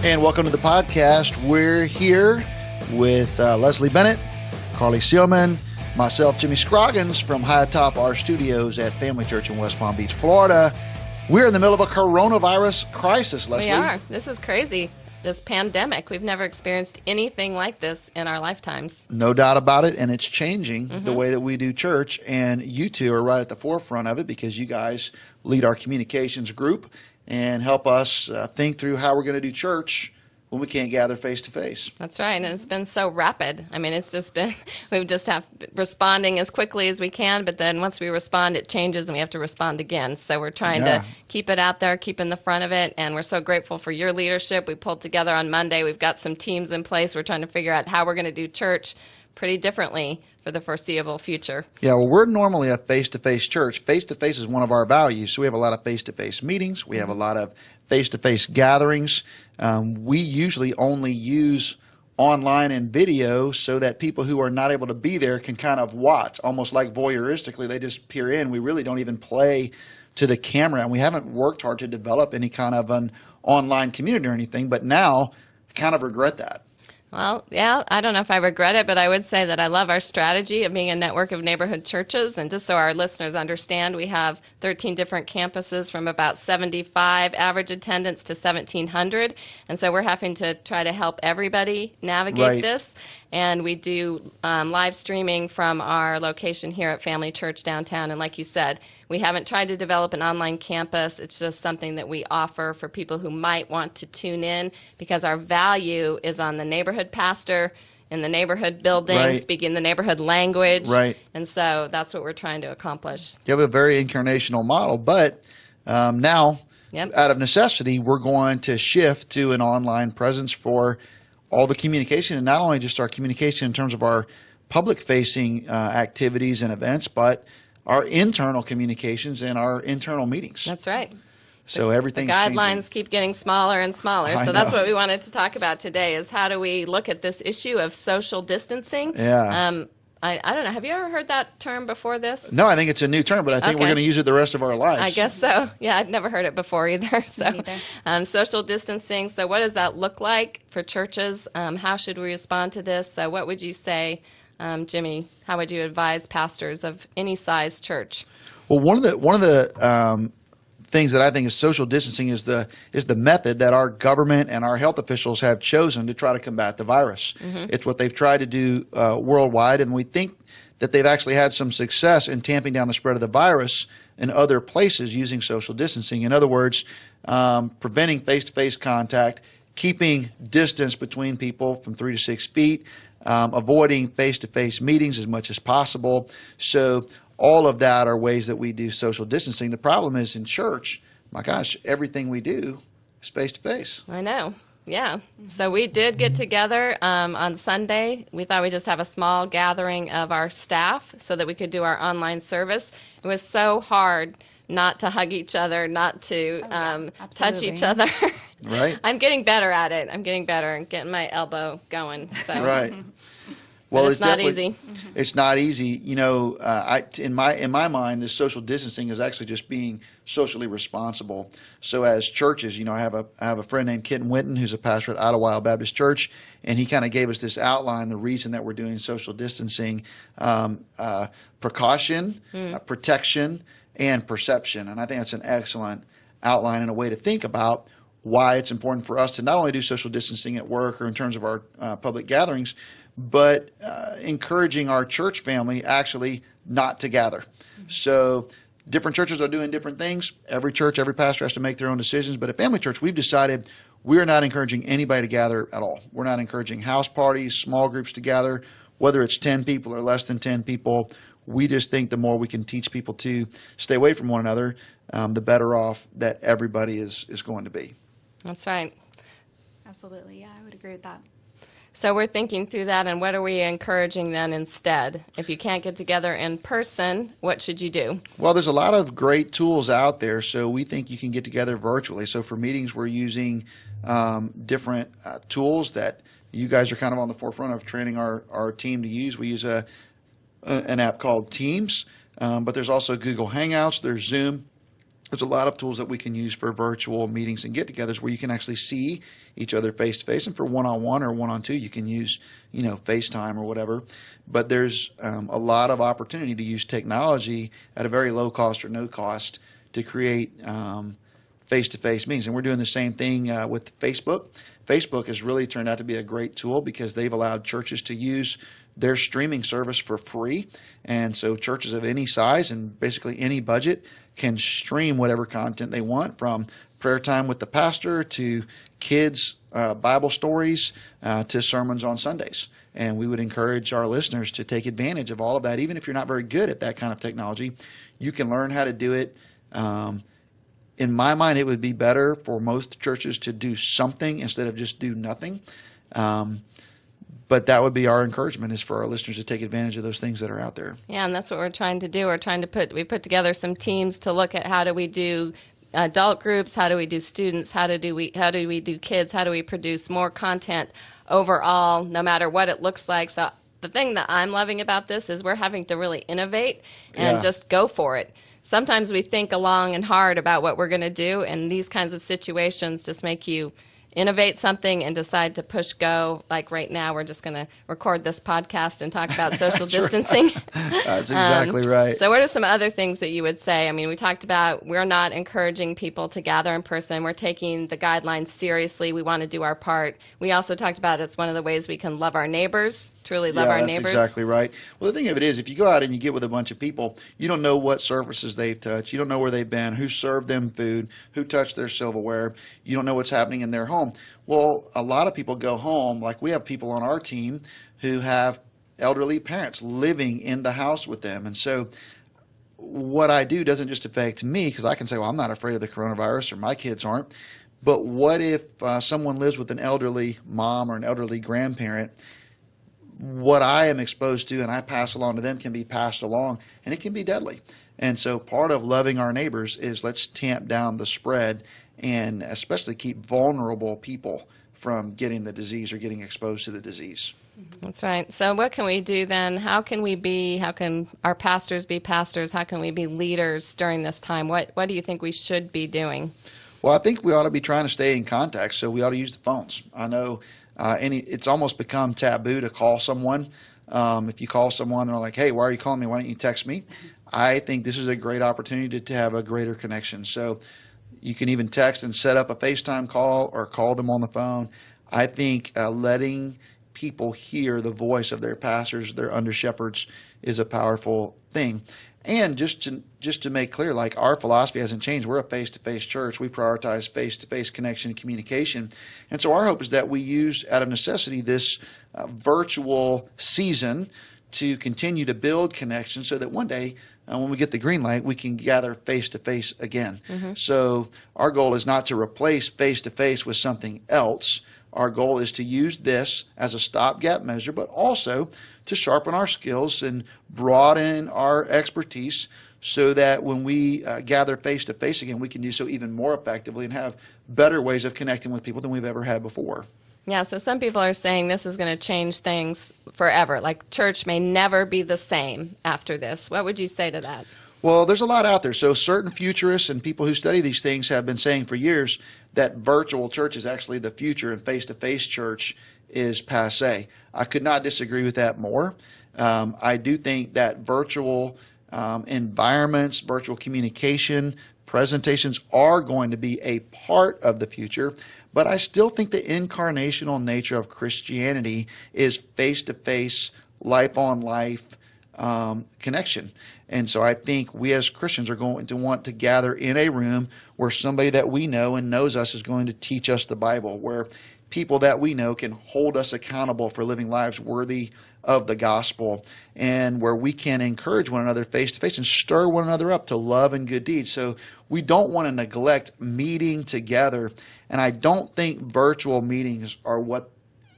And welcome to the podcast. We're here with Leslie Bennett, Carly Seelman, myself, Jimmy Scroggins, from high atop our studios at Family Church in West Palm Beach, Florida. We're in the middle of a coronavirus crisis, Leslie. We are. This is crazy. This pandemic. We've never experienced anything like this in our lifetimes. No doubt about it, and it's changing the way that we do church, and you two are right at the forefront of it because you guys lead our communications group and help us think through how we're going to do church when we can't gather face to face. That's right, and it's been so rapid. I mean, it's just been, we've just have responding as quickly as we can, but then once we respond, it changes and we have to respond again. So we're trying to keep it out there, keep in the front of it, and we're so grateful for your leadership. We pulled together on Monday. We've got some teams in place. We're trying to figure out how we're going to do church pretty differently for the foreseeable future. Yeah, well, we're normally a face-to-face church. Face-to-face is one of our values, so we have a lot of face-to-face meetings. We have a lot of face-to-face gatherings. We usually only use online and video so that people who are not able to be there can kind of watch, almost like voyeuristically. They just peer in. We really don't even play to the camera, and we haven't worked hard to develop any kind of an online community or anything, but now I kind of regret that. Well, yeah, I don't know if I regret it, but I would say that I love our strategy of being a network of neighborhood churches. And just so our listeners understand, we have 13 different campuses from about 75 average attendance to 1,700. And so we're having to try to help everybody navigate this. And we do live streaming from our location here at Family Church downtown. And like you said, we haven't tried to develop an online campus. It's just something that we offer for people who might want to tune in because our value is on the neighborhood pastor in the neighborhood building, speaking the neighborhood language. And so that's what we're trying to accomplish. You have a very incarnational model, but now, out of necessity, we're going to shift to an online presence for all the communication, and not only just our communication in terms of our public-facing activities and events, but our internal communications and our internal meetings. That's right. So everything's changing. The guidelines keep getting smaller and smaller. So that's what we wanted to talk about today is how do we look at this issue of social distancing. I don't know. Have you ever heard that term before this? No, I think it's a new term, but I think we're going to use it the rest of our lives. I guess so. Yeah, I've never heard it before either. So, social distancing. So what does that look like for churches? How should we respond to this? So what would you say, Jimmy? How would you advise pastors of any size church? Well, one of the things that I think is social distancing is the method that our government and our health officials have chosen to try to combat the virus. It's what they've tried to do worldwide, and we think that they've actually had some success in tamping down the spread of the virus in other places using social distancing. In other words, preventing face-to-face contact, keeping distance between people from 3 to 6 feet, avoiding face-to-face meetings as much as possible. So all of that are ways that we do social distancing. The problem is in church, my gosh, everything we do is face-to-face. I know. Yeah. So we did get together on Sunday. We thought we'd just have a small gathering of our staff so that we could do our online service. It was so hard not to hug each other, not to touch each other. Right. I'm getting better at it. I'm getting better and getting my elbow going. So. Right. Well, it's not easy. It's not easy. You know, in my mind, this social distancing is actually just being socially responsible. So as churches, you know, I have a friend named Kenton Winton who's a pastor at Idlewild Baptist Church, and he kind of gave us this outline, the reason that we're doing social distancing, precaution, protection, and perception. And I think that's an excellent outline and a way to think about why it's important for us to not only do social distancing at work or in terms of our public gatherings, but encouraging our church family actually not to gather. So different churches are doing different things. Every church, every pastor has to make their own decisions. But at Family Church, we've decided we're not encouraging anybody to gather at all. We're not encouraging house parties, small groups to gather, whether it's 10 people or less than 10 people. We just think the more we can teach people to stay away from one another, the better off that everybody is going to be. That's right. Absolutely. Yeah, I would agree with that. So we're thinking through that, and what are we encouraging then instead? If you can't get together in person, what should you do? Well, there's a lot of great tools out there, so we think you can get together virtually. So for meetings, we're using different tools that you guys are kind of on the forefront of training our team to use. We use an app called Teams, but there's also Google Hangouts, there's Zoom. there's a lot of tools that we can use for virtual meetings and get-togethers where you can actually see each other face-to-face. And for one-on-one or one-on-two, you can use, FaceTime or whatever. But there's a lot of opportunity to use technology at a very low cost or no cost to create face-to-face meetings. And we're doing the same thing with Facebook. Facebook has really turned out to be a great tool because they've allowed churches to use their streaming service for free. And so churches of any size and basically any budget can stream whatever content they want, from prayer time with the pastor to kids' Bible stories to sermons on Sundays. And we would encourage our listeners to take advantage of all of that. Even if you're not very good at that kind of technology, you can learn how to do it. In my mind, it would be better for most churches to do something instead of just do nothing. But that would be our encouragement, is for our listeners to take advantage of those things that are out there. Yeah, and that's what we're trying to do. We put together some teams to look at how do we do adult groups, how do we do students, how do we do kids, how do we produce more content overall, no matter what it looks like. So the thing that I'm loving about this is we're having to really innovate and just go for it. Sometimes we think long and hard about what we're going to do, and these kinds of situations just make you innovate something and decide to push go. Like right now, we're just going to record this podcast and talk about social distancing. That's exactly right. So what are some other things that you would say? I mean, we talked about we're not encouraging people to gather in person. We're taking the guidelines seriously. We want to do our part. We also talked about it's one of the ways we can love our neighbors, truly love our neighbors. Yeah, that's exactly right. Well, the thing of it is, if you go out and you get with a bunch of people, you don't know what services they've touched. You don't know where they've been, who served them food, who touched their silverware. You don't know what's happening in their home. Well, a lot of people go home, like we have people on our team who have elderly parents living in the house with them. And so what I do doesn't just affect me, because I can say, well, I'm not afraid of the coronavirus, or my kids aren't. But what if someone lives with an elderly mom or an elderly grandparent? What I am exposed to and I pass along to them can be passed along, and it can be deadly. And so part of loving our neighbors is let's tamp down the spread, and especially keep vulnerable people from getting the disease or getting exposed to the disease. That's right. So what can we do then? How can our pastors be pastors? How can we be leaders during this time? What do you think we should be doing? Well, I think we ought to be trying to stay in contact, so we ought to use the phones. I know it's almost become taboo to call someone. If you call someone, they're like, hey, why are you calling me? Why don't you text me? I think this is a great opportunity to have a greater connection. So you can even text and set up a FaceTime call or call them on the phone. I think letting people hear the voice of their pastors, their under shepherds, is a powerful thing. And just to make clear, like, our philosophy hasn't changed. We're a face-to-face church. We prioritize face-to-face connection and communication. And so our hope is that we use, out of necessity, this virtual season to continue to build connections so that one day, when we get the green light, we can gather face-to-face again. Mm-hmm. So our goal is not to replace face-to-face with something else. Our goal is to use this as a stopgap measure, but also to sharpen our skills and broaden our expertise so that when we gather face-to-face again, we can do so even more effectively and have better ways of connecting with people than we've ever had before. Yeah, so some people are saying this is going to change things forever. Like, church may never be the same after this. What would you say to that? Well, there's a lot out there. So certain futurists and people who study these things have been saying for years that virtual church is actually the future and face-to-face church is passé. I could not disagree with that more. I do think that virtual environments, virtual communication, presentations are going to be a part of the future. But I still think the incarnational nature of Christianity is face-to-face, life-on-life connection. And so I think we as Christians are going to want to gather in a room where somebody that we know and knows us is going to teach us the Bible, where people that we know can hold us accountable for living lives worthy of the gospel, and where we can encourage one another face-to-face and stir one another up to love and good deeds. So we don't want to neglect meeting together, and I don't think virtual meetings are what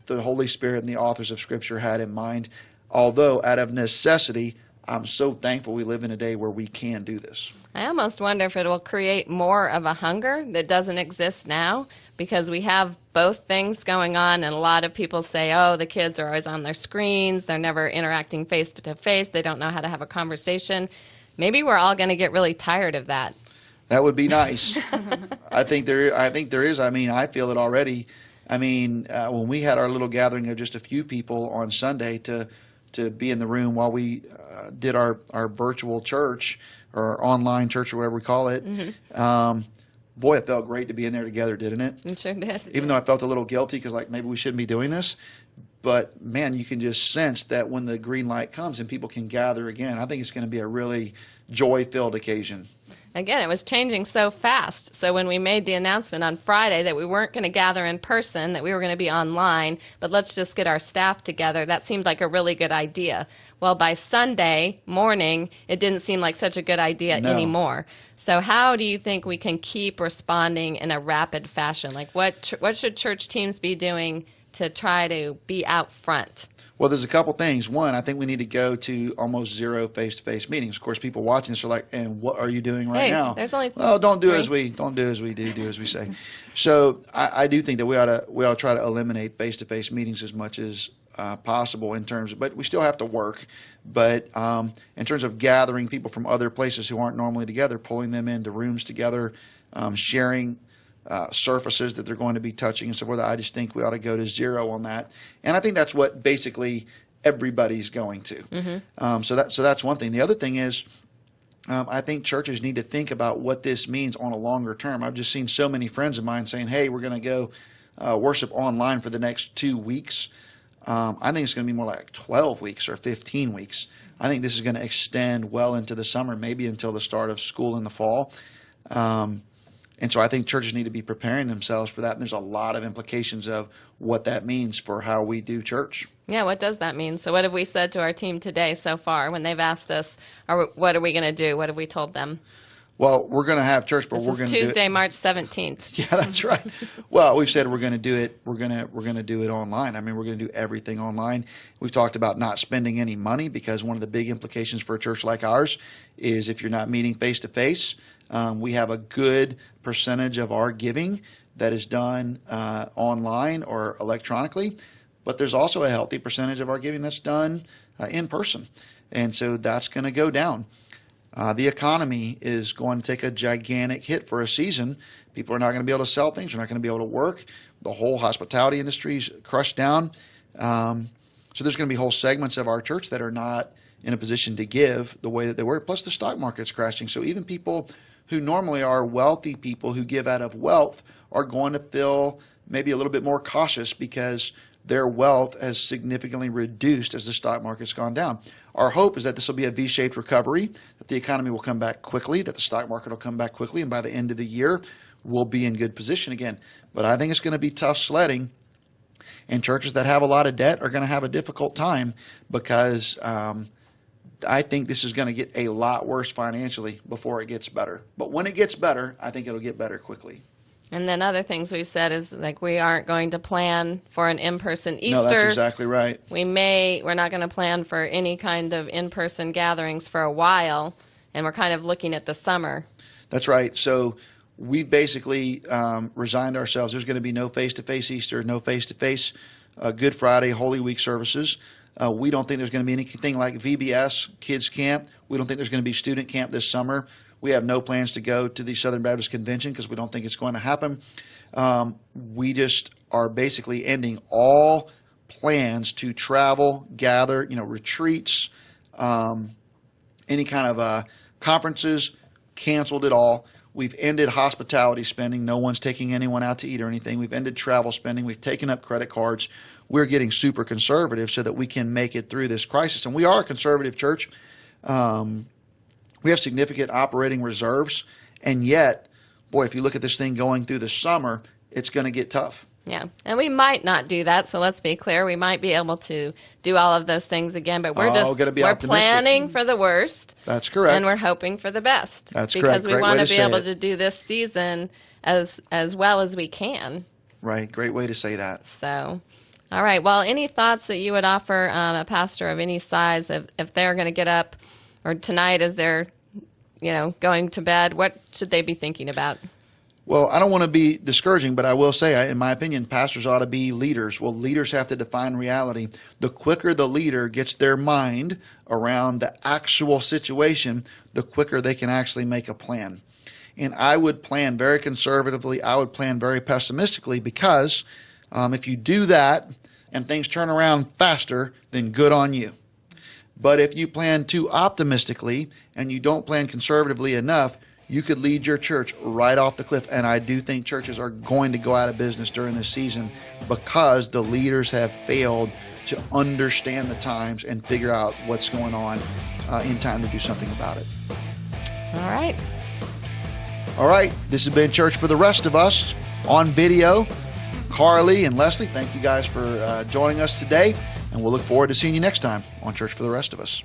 the Holy Spirit and the authors of Scripture had in mind, although out of necessity, I'm so thankful we live in a day where we can do this. I almost wonder if it will create more of a hunger that doesn't exist now, because we have both things going on, and a lot of people say, oh, the kids are always on their screens, they're never interacting face-to-face, they don't know how to have a conversation. Maybe we're all going to get really tired of that. That would be nice. I think there is. I mean, I feel it already. I mean, when we had our little gathering of just a few people on Sunday to be in the room while we did our virtual church or online church or whatever we call it, boy, it felt great to be in there together, didn't it? It sure did. Even though I felt a little guilty because like maybe we shouldn't be doing this. But, man, you can just sense that when the green light comes and people can gather again, I think it's going to be a really joy-filled occasion. Again, it was changing so fast. So when we made the announcement on Friday that we weren't going to gather in person, that we were going to be online, but let's just get our staff together, that seemed like a really good idea. Well, by Sunday morning, it didn't seem like such a good idea anymore. So how do you think we can keep responding in a rapid fashion? Like what should church teams be doing to try to be out front? Well, there's a couple things. One, I think we need to go to almost zero face-to-face meetings. Of course, people watching this are like, "And what are you doing right now?" There's only well, don't do as we do as we say. So I do think that we ought to try to eliminate face-to-face meetings as much as possible in terms of, but we still have to work. But in terms of gathering people from other places who aren't normally together, pulling them into rooms together, sharing surfaces that they're going to be touching and so forth. I just think we ought to go to zero on that, and I think that's what basically everybody's going to. So that's one thing. The other thing is, I think churches need to think about what this means on a longer term. I've just seen so many friends of mine saying, "Hey, we're going to go worship online for the next 2 weeks." I think it's going to be more like 12 weeks or 15 weeks. I think this is going to extend well into the summer, maybe until the start of school in the fall. And so I think churches need to be preparing themselves for that. And there's a lot of implications of what that means for how we do church. Yeah, what does that mean? So what have we said to our team today so far when they've asked us, what are we going to do? What have we told them? Well, we're going to have church, but we're going to do it Tuesday, March 17th. Yeah, that's right. Well, we've said we're going to do it. We're going to do it online. I mean, we're going to do everything online. We've talked about not spending any money because one of the big implications for a church like ours is if you're not meeting face to face, we have a good percentage of our giving that is done online or electronically, but there's also a healthy percentage of our giving that's done in person, and so that's going to go down. The economy is going to take a gigantic hit for a season. People are not going to be able to sell things. They're not going to be able to work. The whole hospitality industry is crushed down. So there's going to be whole segments of our church that are not in a position to give the way that they were. Plus the stock market's crashing. So even people who normally are wealthy people who give out of wealth are going to feel maybe a little bit more cautious because their wealth has significantly reduced as the stock market's gone down. Our hope is that this will be a V-shaped recovery, that the economy will come back quickly, that the stock market will come back quickly, and by the end of the year, we'll be in good position again. But I think it's going to be tough sledding, and churches that have a lot of debt are going to have a difficult time because I think this is going to get a lot worse financially before it gets better. But when it gets better, I think it'll get better quickly. And then other things we've said is like we aren't going to plan for an in-person Easter. No, that's exactly right. We're not going to plan for any kind of in-person gatherings for a while, and we're kind of looking at the summer. That's right. So we basically resigned ourselves. There's going to be no face-to-face Easter, no face-to-face Good Friday, Holy Week services. We don't think there's going to be anything like VBS, kids camp. We don't think there's going to be student camp this summer. We have no plans to go to the Southern Baptist Convention because we don't think it's going to happen. We just are basically ending all plans to travel, gather, retreats, any kind of conferences, canceled it all. We've ended hospitality spending. No one's taking anyone out to eat or anything. We've ended travel spending. We've taken up credit cards. We're getting super conservative so that we can make it through this crisis. And we are a conservative church. We have significant operating reserves, and yet, boy, if you look at this thing going through the summer, it's going to get tough. Yeah, and we might not do that, so let's be clear. We might be able to do all of those things again, but we're planning for the worst. That's correct. And we're hoping for the best. That's because correct. Because we want to be able to do this season as well as we can. Right, great way to say that. So, all right, well, any thoughts that you would offer a pastor of any size if they're going to get up, or tonight as they're going to bed, what should they be thinking about? Well, I don't want to be discouraging, but I will say, in my opinion, pastors ought to be leaders. Well, leaders have to define reality. The quicker the leader gets their mind around the actual situation, the quicker they can actually make a plan. And I would plan very conservatively. I would plan very pessimistically, because if you do that and things turn around faster, then good on you. But if you plan too optimistically and you don't plan conservatively enough, you could lead your church right off the cliff. And I do think churches are going to go out of business during this season because the leaders have failed to understand the times and figure out what's going on in time to do something about it. All right. All right. This has been Church for the Rest of Us on video. Carly and Leslie, thank you guys for joining us today. And we'll look forward to seeing you next time on Church for the Rest of Us.